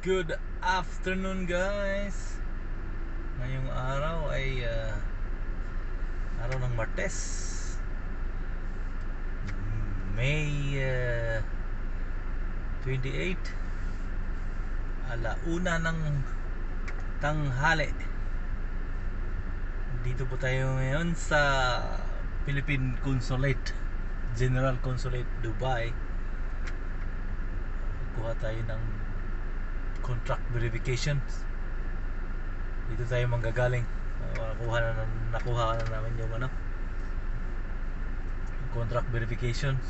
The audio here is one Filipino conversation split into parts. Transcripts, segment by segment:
Good afternoon guys. Ngayong araw ay araw ng Martes, May 28, alauna ng tanghali. Dito po tayo ngayon sa Philippine Consulate, General Consulate, Dubai. Kuha tayo ng contract verification. Dito tayo manggagaling. Nakuha na namin yung contract verifications.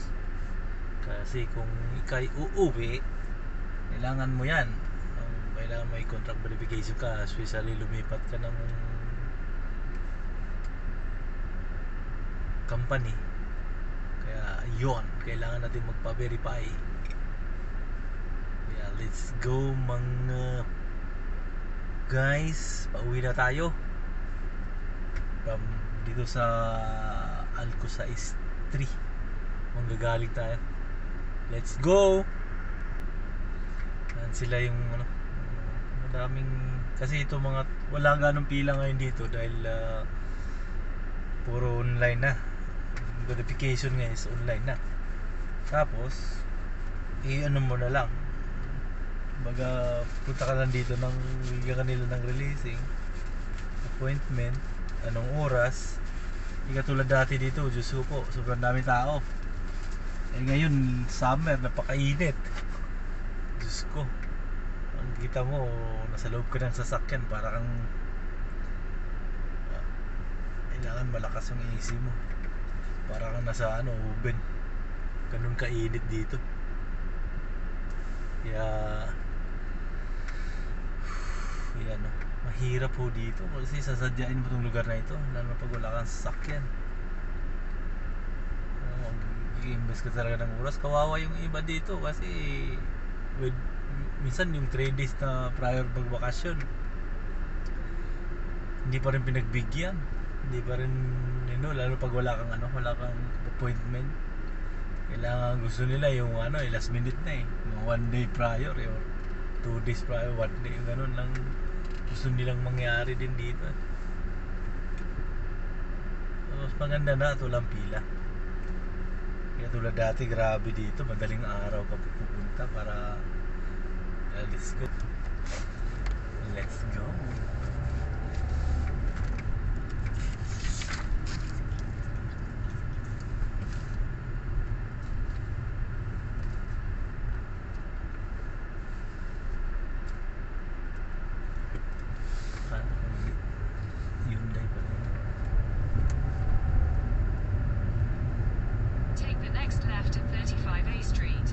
Kasi kung ikay uuwi, kailangan mo yan. Kailangan may contract verification ka, especially lumipat ka ng company. Kaya yun, kailangan natin magpa-verify. Kaya let's go mga guys. Pauwi na tayo from dito sa Alcosais 3. Manggagaling tayo. Let's go. Yan sila yung madaming, kasi ito mga wala ganong pila ngayon dito dahil puro online na. Verification ngayon is online na. Tapos ano mo na lang, baga punta ka lang dito nang bigyan kanila ng releasing appointment, anong oras. Hindi katulad dati dito, Diyos ko po, sobrang dami tao. Ngayon summer, napakainit. Diyos ko, ang kita mo nasa loob ka ng sasakyan, para kang kailangan malakas yung AC mo, para kang nasa oven. Ganun kainit dito. Kaya yan, mahirap po dito kasi sasadyain mo itong lugar na ito, lalo na pag wala kang sasakyan. Mag-i-invest ka talaga ng oras. Kawawa yung iba dito kasi minsan yung 3 days na prior magbakasyon, hindi pa rin pinagbigyan. Hindi pa rin, lalo pag wala kang appointment. Kailangan, gusto nila yung last minute na mga 1 day prior or 2 days prior, 1 day, ganun lang gusto nilang mangyari din dito. Mas maganda na ito lang pila. Kaya tulad dati, grabe dito, madaling araw ka pupunta para let's go. Let's go. Take the next left at 35A Street.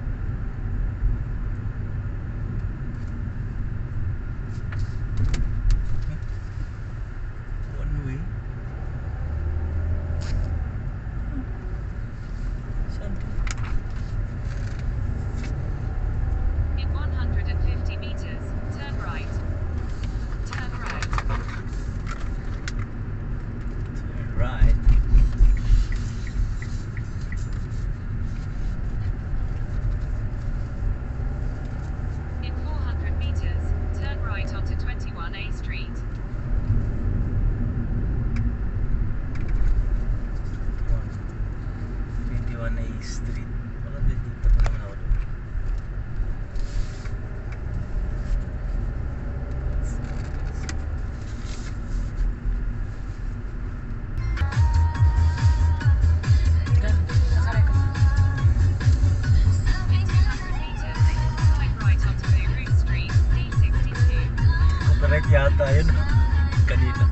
One way. Saan to? In 150 meters, turn right. Turn right. Turn right. In 400 meters, turn right onto 21A Street. 21A Street. Wala din dito pa naman ako doon. In 200 meters, side right onto Beirut Street, D62. Correct yata yun kanina.